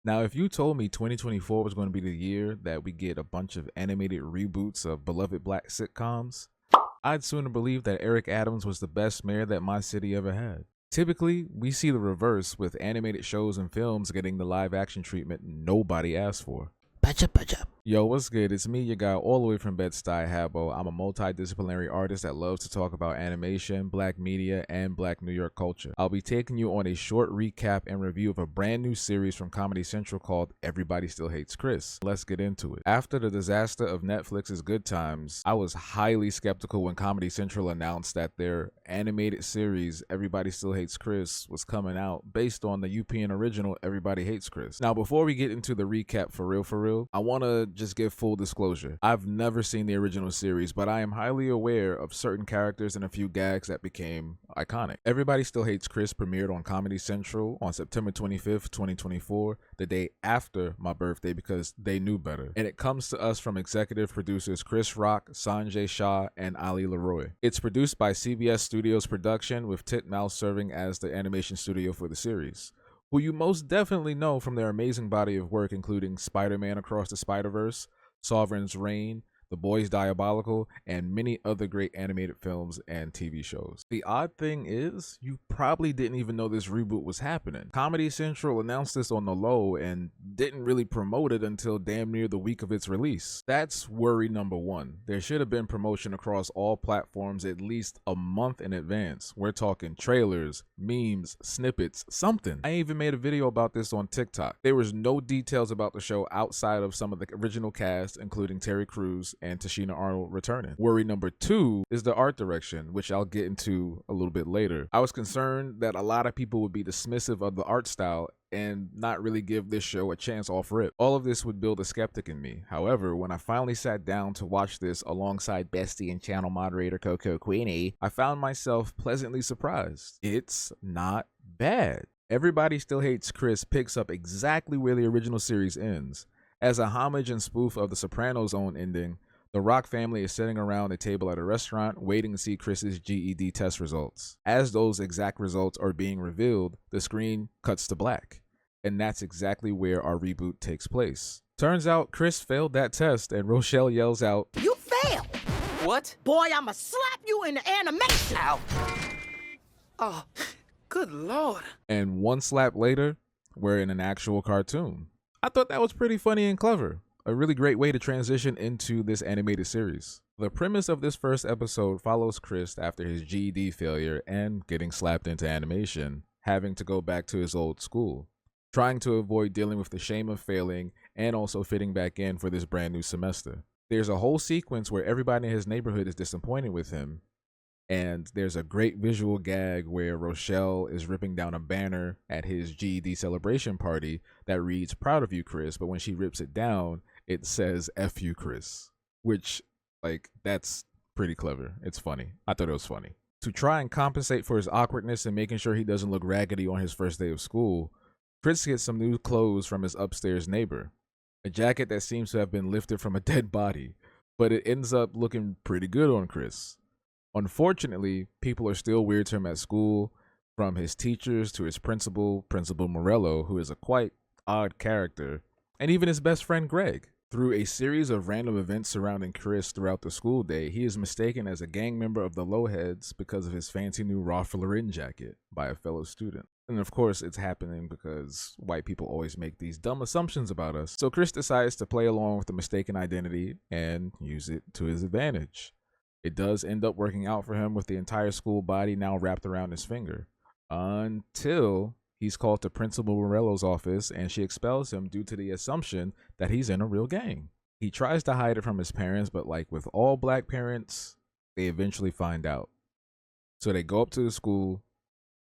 Now, if you told me 2024 was going to be the year that we get a bunch of animated reboots of beloved black sitcoms, I'd sooner believe that Eric Adams was the best mayor that my city ever had. Typically, we see the reverse with animated shows and films getting the live action treatment nobody asked for. Yo, what's good? It's me, your guy, all the way from Bed-Stuy, Habo. I'm a multidisciplinary artist that loves to talk about animation, black media, and black New York culture. I'll be taking you on a short recap and review of a brand new series from Comedy Central called Everybody Still Hates Chris. Let's get into it. After the disaster of Netflix's Good Times, I was highly skeptical when Comedy Central announced that their animated series Everybody Still Hates Chris was coming out based on the UPN original Everybody Hates Chris. Now, before we get into the recap for real, I want to just give full disclosure. I've never seen the original series, but I am highly aware of certain characters and a few gags that became iconic. Everybody Still Hates Chris premiered on Comedy Central on September 25th, 2024, the day after my birthday because they knew better. And it comes to us from executive producers Chris Rock, Sanjay Shah, and Ali Leroy. It's produced by CBS Studios Production, with Titmouse serving as the animation studio for the series, who you most definitely know from their amazing body of work including Spider-Man Across the Spider-Verse, Sovereign's Reign, The Boys Diabolical, and many other great animated films and TV shows. The odd thing is, you probably didn't even know this reboot was happening. Comedy Central announced this on the low and didn't really promote it until damn near the week of its release. That's worry number one. There should have been promotion across all platforms at least a month in advance. We're talking trailers, memes, snippets, something. I even made a video about this on TikTok. There was no details about the show outside of some of the original cast, including Terry Crews and Tashina Arnold returning. Worry number two is the art direction, which I'll get into a little bit later. I was concerned that a lot of people would be dismissive of the art style and not really give this show a chance off rip. All of this would build a skeptic in me. However, when I finally sat down to watch this alongside bestie and channel moderator Coco Queenie, I found myself pleasantly surprised. It's not bad. Everybody Still Hates Chris picks up exactly where the original series ends. As a homage and spoof of The Sopranos' own ending, the Rock family is sitting around a table at a restaurant waiting to see Chris's GED test results. As those exact results are being revealed, the screen cuts to black. And that's exactly where our reboot takes place. Turns out Chris failed that test and Rochelle yells out, "You failed! What? Boy, I'ma slap you in the animation!" Ow. Oh, good Lord. and one slap later, we're in an actual cartoon. I thought that was pretty funny and clever. A really great way to transition into this animated series. The premise of this first episode follows Chris after his GED failure and getting slapped into animation, having to go back to his old school, trying to avoid dealing with the shame of failing and also fitting back in for this brand new semester. There's a whole sequence where everybody in his neighborhood is disappointed with him, and there's a great visual gag where Rochelle is ripping down a banner at his GED celebration party that reads "Proud of you, Chris," but when she rips it down, it says "F you, Chris," which, that's pretty clever. It's funny. I thought it was funny. To try and compensate for his awkwardness and making sure he doesn't look raggedy on his first day of school, Chris gets some new clothes from his upstairs neighbor. A jacket that seems to have been lifted from a dead body, but it ends up looking pretty good on Chris. Unfortunately, people are still weird to him at school, from his teachers to his principal, Principal Morello, who is a quite odd character, and even his best friend Greg. Through a series of random events surrounding Chris throughout the school day, he is mistaken as a gang member of the Lowheads because of his fancy new Ralph Lauren jacket by a fellow student. And of course, it's happening because white people always make these dumb assumptions about us. So Chris decides to play along with the mistaken identity and use it to his advantage. It does end up working out for him with the entire school body now wrapped around his finger. Until he's called to Principal Morello's office and she expels him due to the assumption that he's in a real gang. He tries to hide it from his parents, but like with all black parents, they eventually find out. So they go up to the school,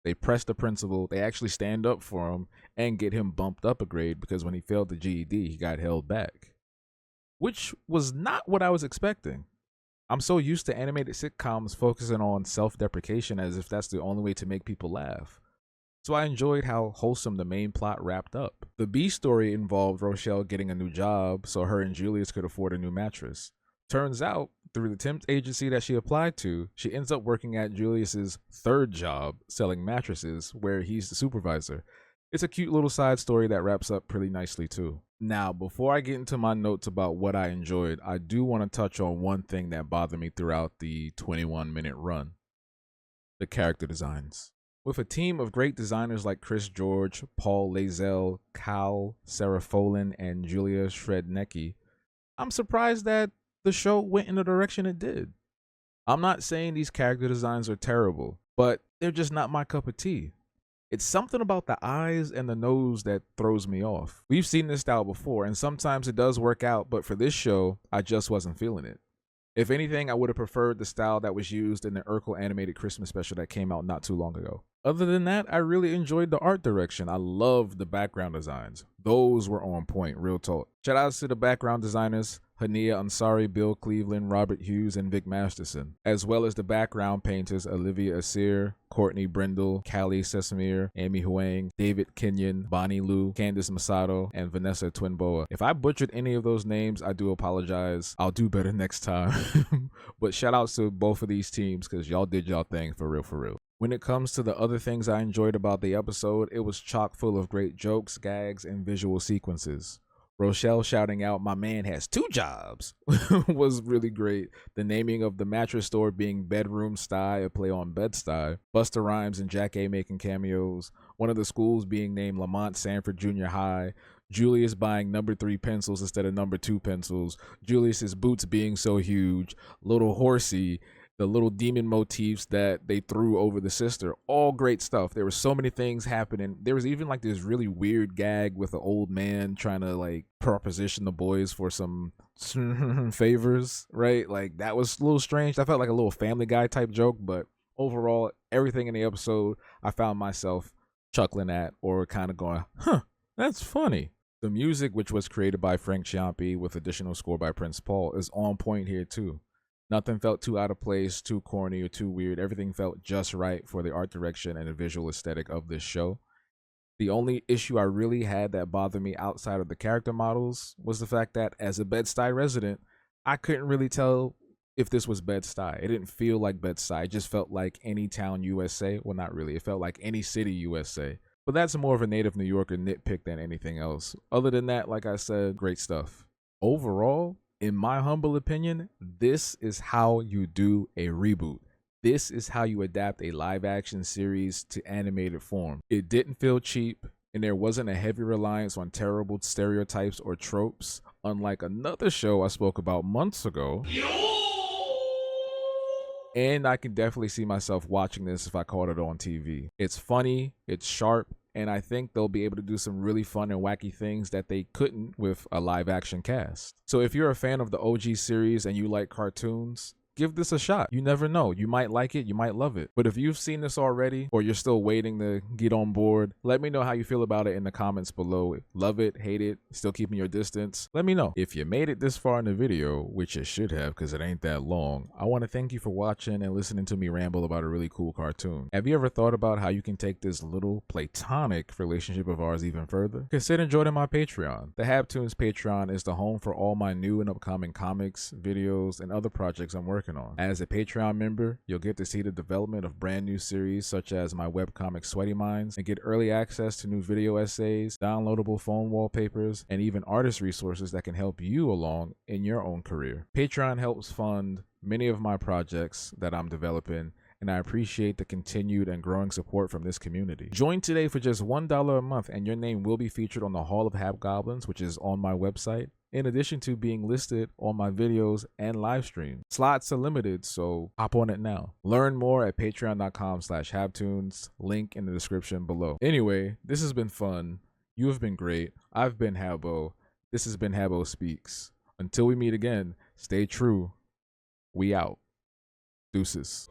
they press the principal, they actually stand up for him and get him bumped up a grade because when he failed the GED, he got held back. Which was not what I was expecting. I'm so used to animated sitcoms focusing on self-deprecation as if that's the only way to make people laugh. So I enjoyed how wholesome the main plot wrapped up. The B story involved Rochelle getting a new job so her and Julius could afford a new mattress. Turns out, through the temp agency that she applied to, she ends up working at Julius's third job selling mattresses where he's the supervisor. It's a cute little side story that wraps up pretty nicely too. Now, before I get into my notes about what I enjoyed, I do want to touch on one thing that bothered me throughout the 21-minute run: the character designs. With a team of great designers like Chris George, Paul Lazell, Cal Sarafolin, and Julia Shrednecki, I'm surprised that the show went in the direction it did. I'm not saying these character designs are terrible, but they're just not my cup of tea. It's something about the eyes and the nose that throws me off. We've seen this style before, and sometimes it does work out, but for this show, I just wasn't feeling it. If anything, I would have preferred the style that was used in the Urkel animated Christmas special that came out not too long ago. Other than that, I really enjoyed the art direction. I loved the background designs. Those were on point, real talk. Shout outs to the background designers, Hania Ansari, Bill Cleveland, Robert Hughes, and Vic Masterson, as well as the background painters Olivia Asir, Courtney Brindle, Callie Sesamir, Amy Huang, David Kenyon, Bonnie Liu, Candice Masato, and Vanessa Twinboa. If I butchered any of those names, I do apologize. I'll do better next time. But shout outs to both of these teams because y'all did y'all thing for real, for real. When it comes to the other things I enjoyed about the episode, it was chock full of great jokes, gags, and visual sequences. Rochelle shouting out, "My man has 2 jobs," was really great. The naming of the mattress store being Bedroom Sty, a play on Bed-Stuy. Busta Rhymes and Jack A making cameos. One of the schools being named Lamont Sanford Junior High. Julius buying number 3 pencils instead of number 2 pencils. Julius's boots being so huge. Little Horsey. The little demon motifs that they threw over the sister. All great stuff. There were so many things happening. There was even like this really weird gag with an old man trying to like proposition the boys for some favors, right? Like that was a little strange. I felt like a little Family Guy type joke, but overall, everything in the episode, I found myself chuckling at or kind of going, that's funny. The music, which was created by Frank Ciampi with additional score by Prince Paul, is on point here too. Nothing felt too out of place, too corny, or too weird. Everything felt just right for the art direction and the visual aesthetic of this show. The only issue I really had that bothered me outside of the character models was the fact that as a Bed-Stuy resident, I couldn't really tell if this was Bed-Stuy. It didn't feel like Bed-Stuy. It just felt like any town USA. Well, not really. It felt like any city USA. But that's more of a native New Yorker nitpick than anything else. Other than that, like I said, great stuff. Overall, in my humble opinion, this is how you do a reboot. This is how you adapt a live action series to animated form. It didn't feel cheap, and there wasn't a heavy reliance on terrible stereotypes or tropes, unlike another show I spoke about months ago. And I can definitely see myself watching this if I caught it on TV. It's funny, it's sharp, and I think they'll be able to do some really fun and wacky things that they couldn't with a live action cast. So if you're a fan of the OG series and you like cartoons, give this a shot. You never know. You might like it, you might love it. But if you've seen this already or you're still waiting to get on board, let me know how you feel about it in the comments below. Love it, hate it, still keeping your distance? Let me know. If you made it this far in the video, which you should have because it ain't that long, I want to thank you for watching and listening to me ramble about a really cool cartoon. Have you ever thought about how you can take this little platonic relationship of ours even further? Consider joining my Patreon. The Habtoons Patreon is the home for all my new and upcoming comics, videos, and other projects I'm working on. As a Patreon member, you'll get to see the development of brand new series such as my webcomic Sweaty Minds and get early access to new video essays, downloadable phone wallpapers, and even artist resources that can help you along in your own career. Patreon helps fund many of my projects that I'm developing, and I appreciate the continued and growing support from this community. Join today for just $1 a month and your name will be featured on the Hall of Hobgoblins, which is on my website, in addition to being listed on my videos and live stream. Slots are limited, so hop on it now. Learn more at patreon.com/habtoons, link in the description below. Anyway, this has been fun. You have been great. I've been Habo. This has been Habo Speaks. Until we meet again, stay true. We out. Deuces.